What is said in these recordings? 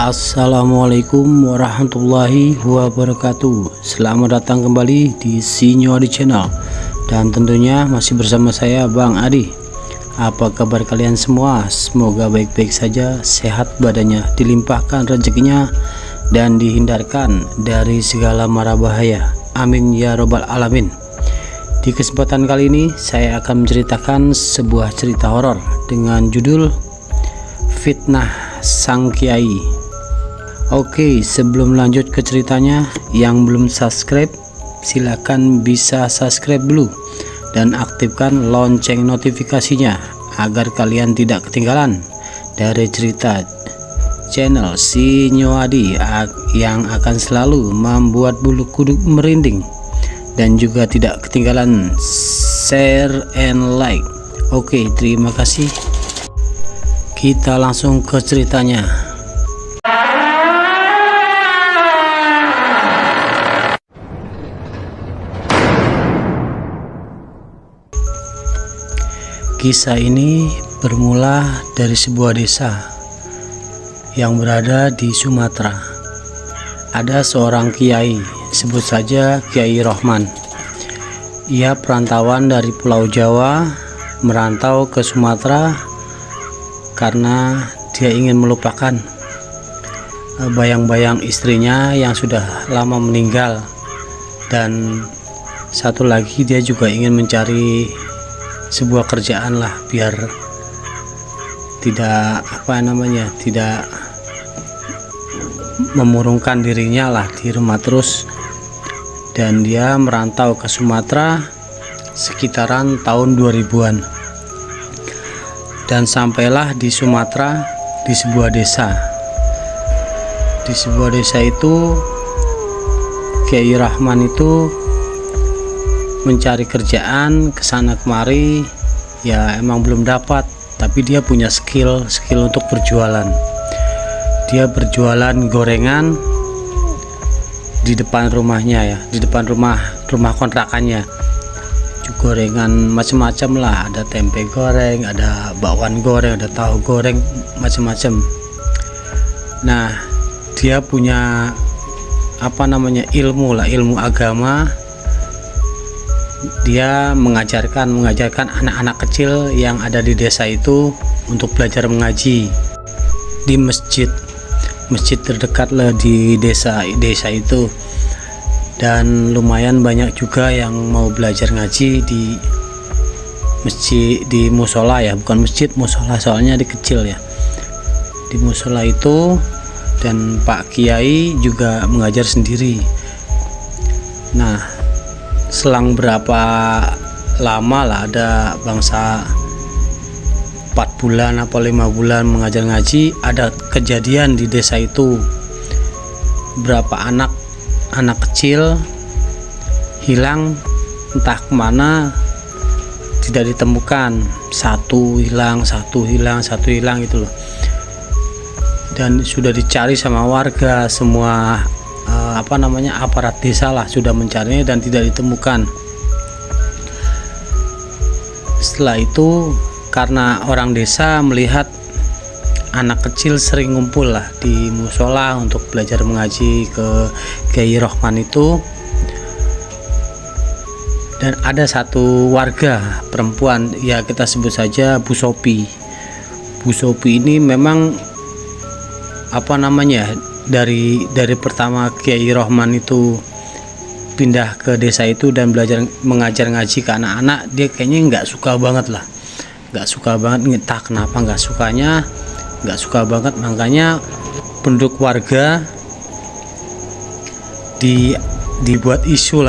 Assalamualaikum warahmatullahi wabarakatuh. Selamat datang kembali di Sinyo Adi Channel, dan tentunya masih bersama saya Bang Adi. Apa kabar kalian semua? Semoga baik-baik saja, sehat badannya, dilimpahkan rezekinya, dan dihindarkan dari segala mara bahaya. Amin ya robbal alamin. Di kesempatan kali ini saya akan menceritakan sebuah cerita horor dengan judul Fitnah Sang Kiai. Oke, sebelum lanjut ke ceritanya, yang belum subscribe silakan bisa subscribe dulu dan aktifkan lonceng notifikasinya agar kalian tidak ketinggalan dari cerita channel Sinyo Adi yang akan selalu membuat bulu kuduk merinding, dan juga tidak ketinggalan share and like. Oke, terima kasih. Kita langsung ke ceritanya. Kisah ini bermula dari sebuah desa yang berada di Sumatera. Ada seorang kiai, sebut saja Kiai Rohman. Ia perantauan dari Pulau Jawa merantau ke Sumatera karena dia ingin melupakan bayang-bayang istrinya yang sudah lama meninggal, dan satu lagi dia juga ingin mencari sebuah kerjaan lah, biar tidak tidak memurungkan dirinya lah di rumah terus. Dan dia merantau ke Sumatera sekitaran tahun 2000-an, dan sampailah di Sumatera di sebuah desa. Di sebuah desa itu Kiai Rahman itu mencari kerjaan kesana kemari, ya emang belum dapat, tapi dia punya skill untuk berjualan. Dia berjualan gorengan di depan rumahnya, ya di depan rumah kontrakannya. Gorengan macam-macam lah, ada tempe goreng, ada bakwan goreng, ada tahu goreng, macam-macam. Nah, dia punya ilmu agama. Dia mengajarkan anak-anak kecil yang ada di desa itu untuk belajar mengaji di masjid terdekat lah di desa itu. Dan lumayan banyak juga yang mau belajar ngaji di masjid, di musola, ya bukan masjid, musola, soalnya di kecil ya, di musola itu. Dan Pak Kiai juga mengajar sendiri. Nah, selang berapa lama lah, ada bangsa 4 bulan atau 5 bulan mengajar ngaji, ada kejadian di desa itu. Berapa anak kecil hilang, entah kemana, tidak ditemukan. Satu hilang gitu loh. Dan sudah dicari sama warga, semua aparat desa lah sudah mencarinya dan tidak ditemukan. Setelah itu, karena orang desa melihat anak kecil sering ngumpul lah di musola untuk belajar mengaji ke Kiai Rohman itu, dan ada satu warga perempuan, ya kita sebut saja Bu Sopi. Bu Sopi ini memang dari pertama Kiai Rohman itu pindah ke desa itu dan belajar mengajar ngaji ke anak-anak, dia kayaknya nggak suka banget lah, nggak suka banget, entah kenapa nggak suka banget. Makanya penduduk warga dibuat isu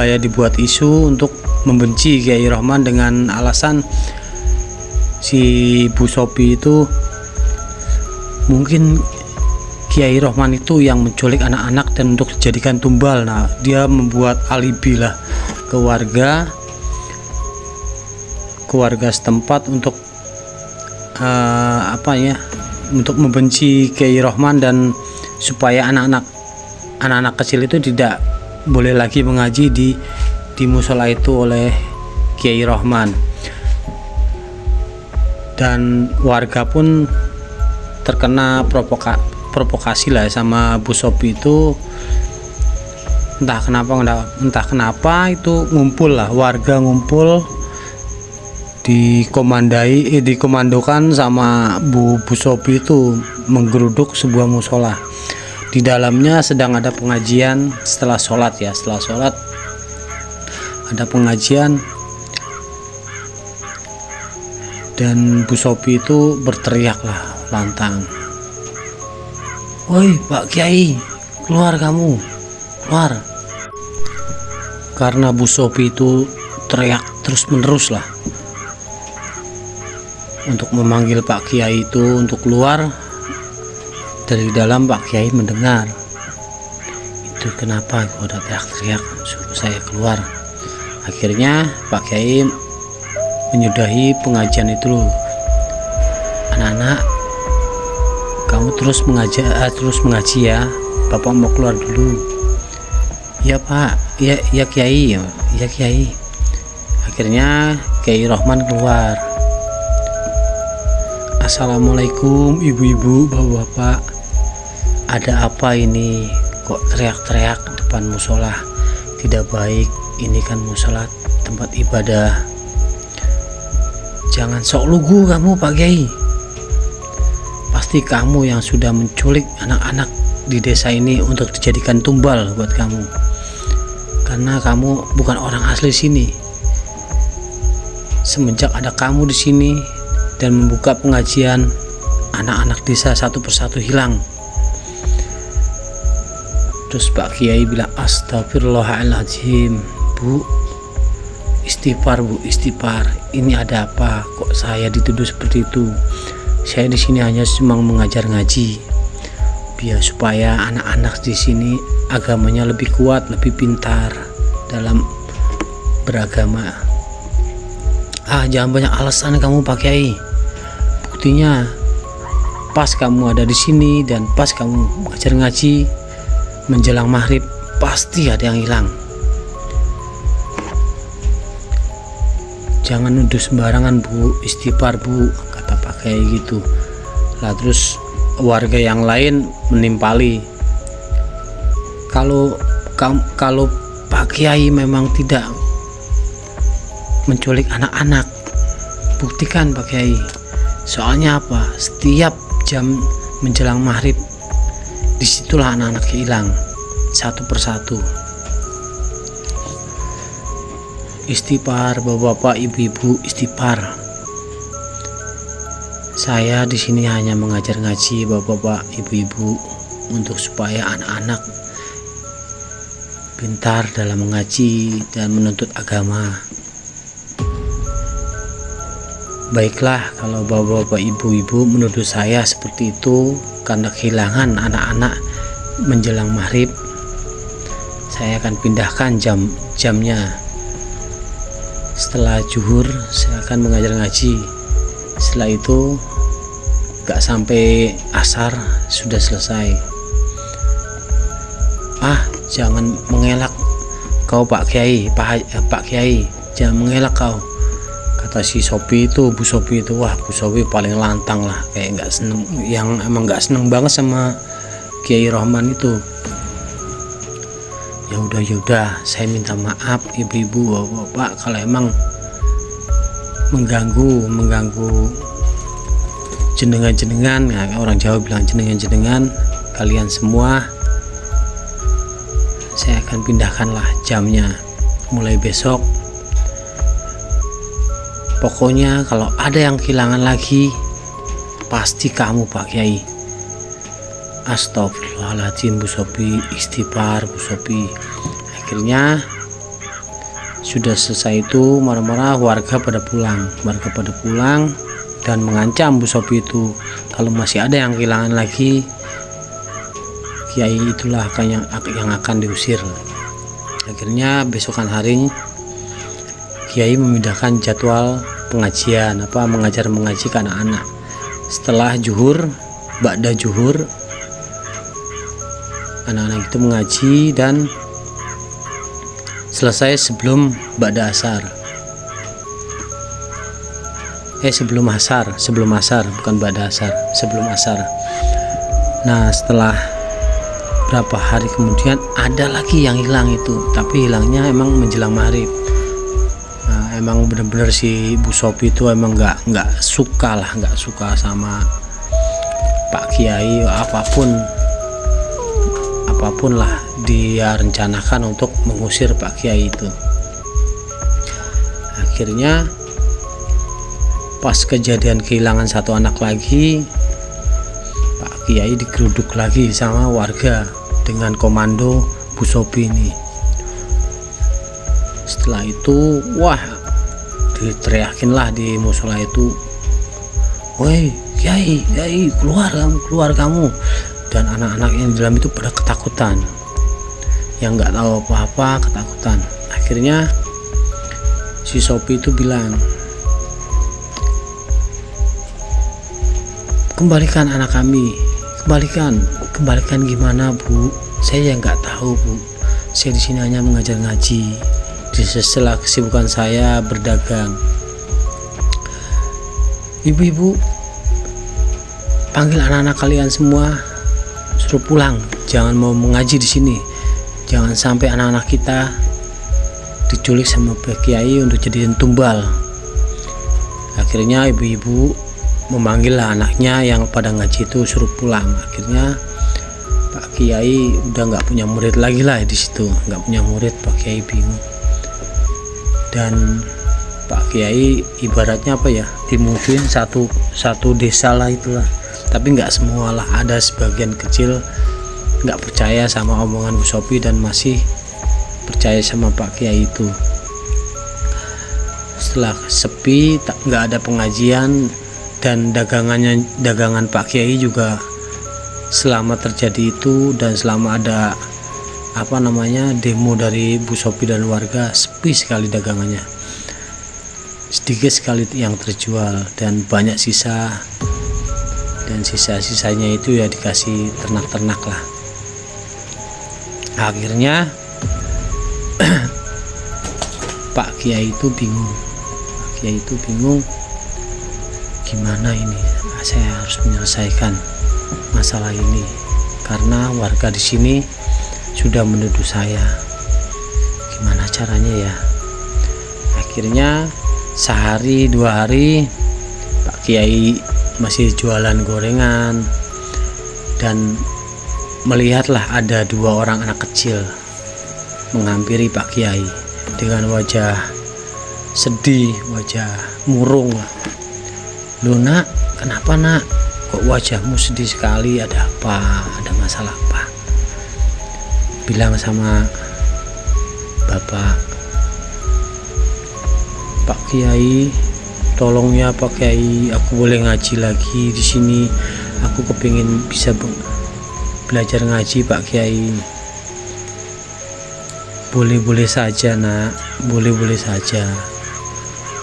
untuk membenci Kiai Rohman dengan alasan si Bu Sopi itu mungkin Kiai Rohman itu yang menculik anak-anak dan untuk dijadikan tumbal. Nah, dia membuat alibi lah ke warga setempat untuk untuk membenci Kiai Rohman dan supaya anak-anak kecil itu tidak boleh lagi mengaji di musola itu oleh Kiai Rohman. Dan warga pun terkena provokasi lah sama Bu Sopi itu, entah kenapa itu warga ngumpul dikomandokan sama Bu Sopi itu menggeruduk sebuah musola. Di dalamnya sedang ada pengajian setelah sholat ada pengajian, dan Bu Sopi itu berteriak lah lantang, "Woi Pak Kiai, keluar kamu, keluar!" Karena Bu Sopi itu teriak terus menerus lah untuk memanggil Pak Kiai itu untuk keluar. Dari dalam Pak Kiai mendengar, "Itu kenapa kau udah teriak-teriak suruh saya keluar?" Akhirnya Pak Kiai menyudahi pengajian itu. "Anak-anak, kamu terus mengaji ya, Bapak mau keluar dulu." "Ya Pak, ya Kiai, ya Kiai." Akhirnya Kiai Rohman keluar. "Assalamualaikum ibu-ibu, bapak-bapak, ada apa ini? Kok teriak-teriak depan musola? Tidak baik, ini kan musola tempat ibadah. Jangan sok lugu kamu Pak Kiai. Pasti kamu yang sudah menculik anak-anak di desa ini untuk dijadikan tumbal buat kamu. Karena kamu bukan orang asli sini. Semenjak ada kamu di sini dan membuka pengajian, anak-anak desa satu persatu hilang." Terus Pak Kiai bilang, "Astagfirullahaladzim, Bu, istighfar Bu, istighfar. Ini ada apa? Kok saya dituduh seperti itu? Saya di sini hanya cuma mengajar ngaji, biar supaya anak-anak di sini agamanya lebih kuat, lebih pintar dalam beragama." Jangan banyak alasan kamu Pak Kiai. Buktinya pas kamu ada di sini dan pas kamu mengajar ngaji menjelang maghrib pasti ada yang hilang. Jangan nuduh sembarangan Bu, istighfar Bu, kata Pak Kiai gitu. Lah terus warga yang lain menimpali, kalau Pak Kiai memang tidak menculik anak-anak, buktikan Pak Kiai. Soalnya apa? Setiap jam menjelang maghrib disitulah anak-anak hilang satu persatu. Istighfar bapak-bapak, ibu-ibu, istighfar. Saya di sini hanya mengajar ngaji bapak-bapak, ibu-ibu, untuk supaya anak-anak pintar dalam mengaji dan menuntut agama. Baiklah kalau bapak-bapak, ibu-ibu menuduh saya seperti itu karena kehilangan anak-anak menjelang maghrib, saya akan pindahkan jamnya. Setelah zuhur saya akan mengajar ngaji. Setelah itu gak sampai asar sudah selesai. Jangan mengelak kau Pak Kiai, Pak Kiai, jangan mengelak kau, kata si Sopi itu, Bu Sopi itu. Wah, Bu Sopi paling lantang lah, kayak nggak seneng, yang emang nggak seneng banget sama Kiai Rohman itu. Ya udah, saya minta maaf ibu-ibu, bapak, kalau emang mengganggu jenengan, ya, orang Jawa bilang jenengan kalian semua. Saya akan pindahkanlah jamnya. Mulai besok pokoknya kalau ada yang kehilangan lagi pasti kamu Pak Kiai. Astagfirullahaladzim Bu Sopi, istighfar Bu Sopi. Akhirnya sudah selesai itu, marah-marah warga pada pulang dan mengancam Bu Sopi itu kalau masih ada yang kehilangan lagi, Kiai itulah yang akan diusir. Akhirnya besokan hari Kiai memindahkan jadwal pengajian, mengaji ke anak-anak. Setelah zuhur, ba'da zuhur, anak-anak itu mengaji dan selesai sebelum ba'da asar. Sebelum asar, bukan ba'da asar, sebelum asar. Nah, setelah berapa hari kemudian ada lagi yang hilang itu, tapi hilangnya emang menjelang maghrib. Nah, emang bener-bener si Bu Sopi itu emang nggak suka sama Pak Kiai. Apapun lah dia rencanakan untuk mengusir Pak Kiai itu. Akhirnya pas kejadian kehilangan satu anak lagi, Pak Kiai digeruduk lagi sama warga dengan komando Bu Sopi ini. Setelah itu diteriakin lah di musola itu, "Woi Kiai, keluar kamu." Dan anak-anak yang di dalam itu pada ketakutan, yang nggak tahu apa-apa ketakutan. Akhirnya si Sopi itu bilang, "Kembalikan anak kami, kembalikan gimana Bu? Saya nggak tahu Bu. Saya di sini hanya mengajar ngaji. Di sela kesibukan saya berdagang. Ibu-ibu, panggil anak-anak kalian semua, suruh pulang. Jangan mau mengaji di sini. Jangan sampai anak-anak kita diculik sama Pak Kiai untuk jadiin tumbal." Akhirnya ibu-ibu memanggil anaknya yang pada ngaji itu suruh pulang. Akhirnya Pak Kiai udah nggak punya murid lagi lah di situ, nggak punya murid. Pak Kiai bingung. Dan Pak Kiai ibaratnya dimusuhin satu desa lah itulah. Tapi nggak semua lah, ada sebagian kecil nggak percaya sama omongan Bu Sopi dan masih percaya sama Pak Kiai itu. Setelah sepi, nggak ada pengajian, dan dagangan Pak Kiai juga selama terjadi itu dan selama ada demo dari Bu Sopi dan warga, sepi sekali dagangannya. Sedikit sekali yang terjual dan banyak sisa, dan sisa-sisanya itu ya dikasih ternak-ternak lah. Akhirnya Pak Kiai itu bingung, gimana ini, saya harus menyelesaikan masalah ini karena warga di sini sudah menuduh saya. Gimana caranya ya? Akhirnya sehari 2 hari Pak Kiai masih jualan gorengan dan melihatlah ada 2 orang anak kecil menghampiri Pak Kiai dengan wajah sedih, wajah murung. "Loh Nak, kenapa Nak? Kok wajahmu sedih sekali? Ada apa? Ada masalah apa?" Bilang sama bapak, "Pak Kiai, tolong ya Pak Kiai, aku boleh ngaji lagi di sini. Aku kepingin bisa belajar ngaji Pak Kiai." "Boleh-boleh saja Nak, boleh-boleh saja.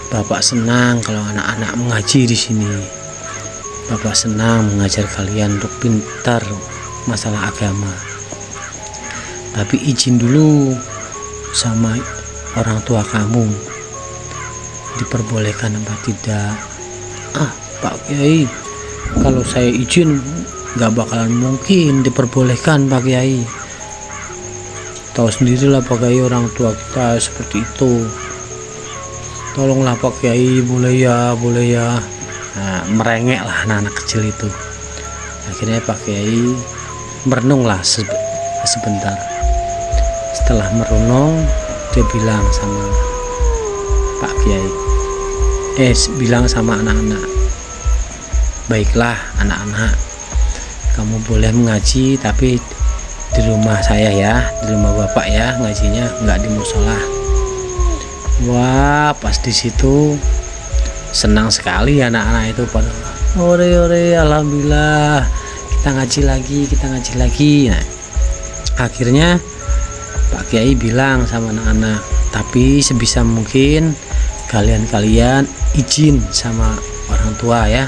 Bapak senang kalau anak-anak mengaji di sini. Bapak senang mengajar kalian untuk pintar masalah agama. Tapi izin dulu sama orang tua kamu, diperbolehkan apa tidak?" "Pak Kiai, kalau saya izin nggak bakalan mungkin diperbolehkan Pak Kiai. Tahu sendirilah Pak Kiai, orang tua kita seperti itu. Tolonglah Pak Kiai, boleh ya." Nah, merengek lah anak-anak kecil itu. Akhirnya Pak Kiai merenung lah sebentar. Setelah merenung, dia bilang sama Pak Kiai, bilang sama anak-anak, baiklah anak-anak, kamu boleh mengaji tapi di rumah saya ya, di rumah bapak ya, ngajinya nggak di musola. Wah, pas di situ senang sekali anak-anak itu pada ore, alhamdulillah, kita ngaji lagi. Nah, akhirnya Pak Kiai bilang sama anak-anak, tapi sebisa mungkin kalian izin sama orang tua ya,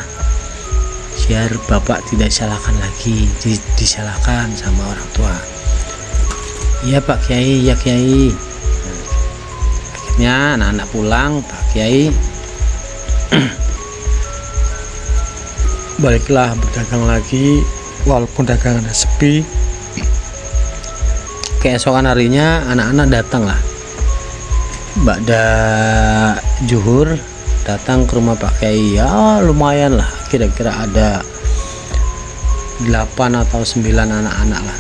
biar bapak tidak disalahkan lagi, disalahkan sama orang tua. Iya Pak Kiai, ya Kiai. Akhirnya anak-anak pulang, Pak Kiai baliklah berdagang lagi, walaupun dagangannya sepi. Keesokan harinya anak-anak datang lah, ba'da zuhur datang ke rumah Pak Kiai. Ya lumayan lah, kira-kira ada 8 atau 9 anak-anak lah.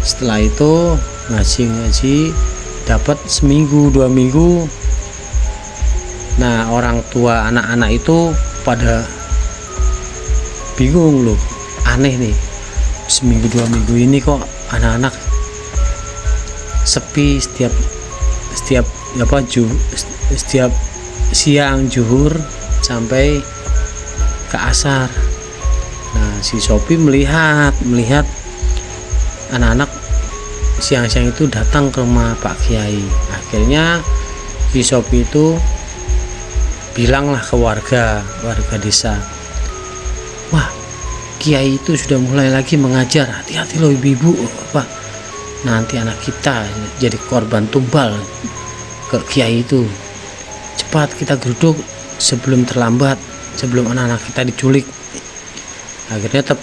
Setelah itu ngaji dapat seminggu 2 minggu. Nah, orang tua anak-anak itu pada bingung loh, aneh nih, seminggu 2 minggu ini kok anak-anak sepi setiap siang zuhur sampai ke asar. Nah, si Sopi melihat anak-anak siang-siang itu datang ke rumah Pak Kiai. Akhirnya si Sopi itu bilanglah ke warga desa, wah, Kiai itu sudah mulai lagi mengajar, hati-hati loh ibu-ibu, Pak, nanti anak kita jadi korban tumbal ke Kiai itu. Cepat kita geruduk sebelum terlambat, sebelum anak-anak kita diculik. Akhirnya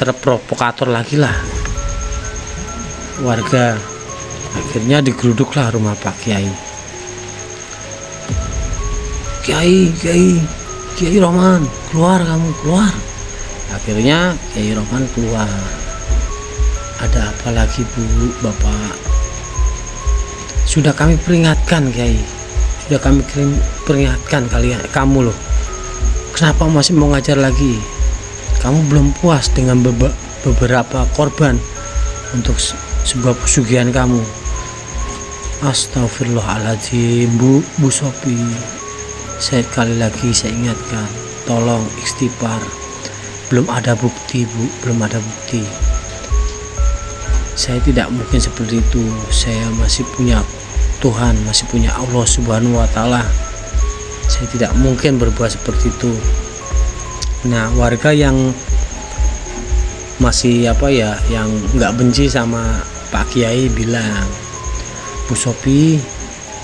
terprovokator lagi lah warga. Akhirnya digeruduklah rumah Pak Kiai. Kiai Roman, keluar kamu, keluar. Akhirnya Kiai Roman keluar. Ada apa lagi Bu, Bapak? Sudah kami peringatkan Kiai, sudah kami peringatkan kamu loh, kenapa masih mau ngajar lagi? Kamu belum puas dengan beberapa korban untuk sebuah pesugihan kamu. Astagfirullahaladzim Bu Sopi, sekali lagi saya ingatkan, tolong istighfar. Belum ada bukti Bu, belum ada bukti. Saya tidak mungkin seperti itu. Saya masih punya Tuhan, masih punya Allah Subhanahu wa Ta'ala. Saya tidak mungkin berbuat seperti itu. Nah, warga yang masih yang nggak benci sama Pak Kiai bilang, Bu Sopi,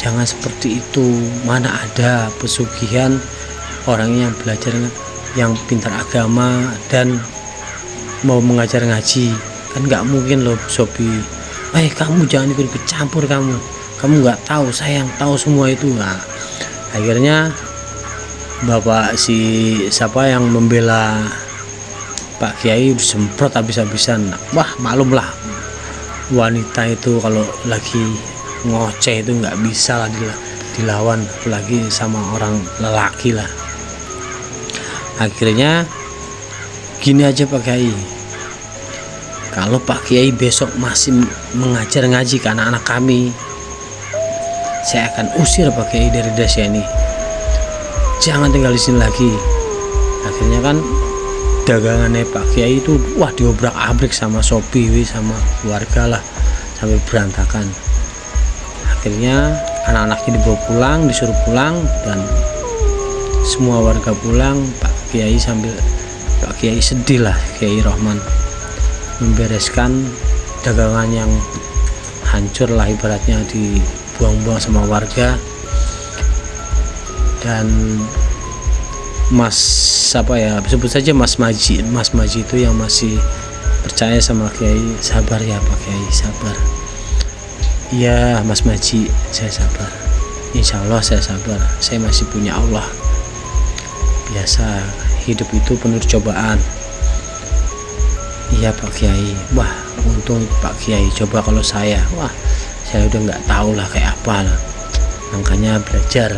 jangan seperti itu. Mana ada pesugihan orang yang belajar, yang pintar agama dan mau mengajar ngaji, kan nggak mungkin loh Bu Sopi. Kamu jangan ikut campur, kamu nggak tahu, saya yang tahu semua itu. Nah, akhirnya bapak siapa yang membela Pak Kiai disemprot habis-habisan. Wah, malum lah, wanita itu kalau lagi ngoceh itu nggak bisa lah dilawan, apalagi sama orang lelaki lah. Akhirnya gini aja Pak Kiai, kalau Pak Kiai besok masih mengajar ngaji ke anak-anak kami, saya akan usir Pak Kiai dari desa ini. Jangan tinggal di sini lagi. Akhirnya kan dagangannya Pak Kiai itu diobrak-abrik sama Sopi, sama keluarga lah, sampai berantakan. Akhirnya anak-anaknya dibawa pulang, disuruh pulang, dan semua warga pulang. Pak Kiai sedih lah, Kiai Rohman, membereskan dagangan yang hancur lah, ibaratnya dibuang-buang sama warga. Dan sebut saja Mas Maji itu yang masih percaya sama Kiai, sabar ya Pak Kiai, sabar. Iya Mas Maji, saya sabar, insya Allah saya sabar, saya masih punya Allah. Biasa, hidup itu penuh cobaan. Iya Pak Kiai. Wah, untung Pak Kiai, coba kalau saya, saya udah nggak tahu lah kayak apa lah. Makanya belajar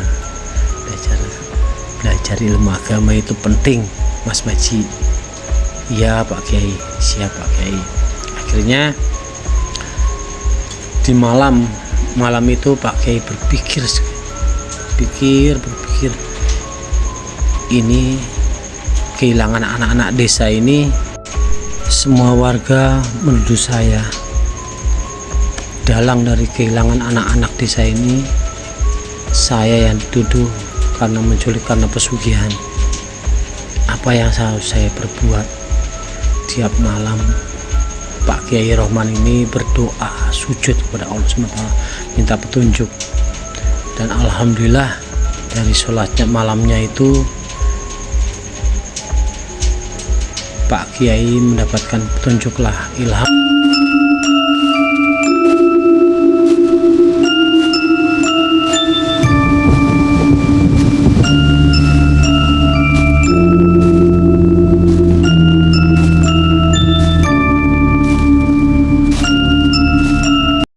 ilmu agama itu penting, Mas Maji. Iya Pak Kiai, siap Pak Kiai. Akhirnya di malam itu Pak Kiai berpikir, ini kehilangan anak-anak desa ini. Semua warga menuduh saya dalang dari kehilangan anak-anak desa ini. Saya yang dituduh karena menculik karena pesugihan. Apa yang harus saya perbuat? Tiap malam Pak Kiai Rohman ini berdoa, sujud kepada Allah SWT, minta petunjuk. Dan alhamdulillah dari sholatnya malamnya itu Pak Kiai mendapatkan petunjuk lah, ilham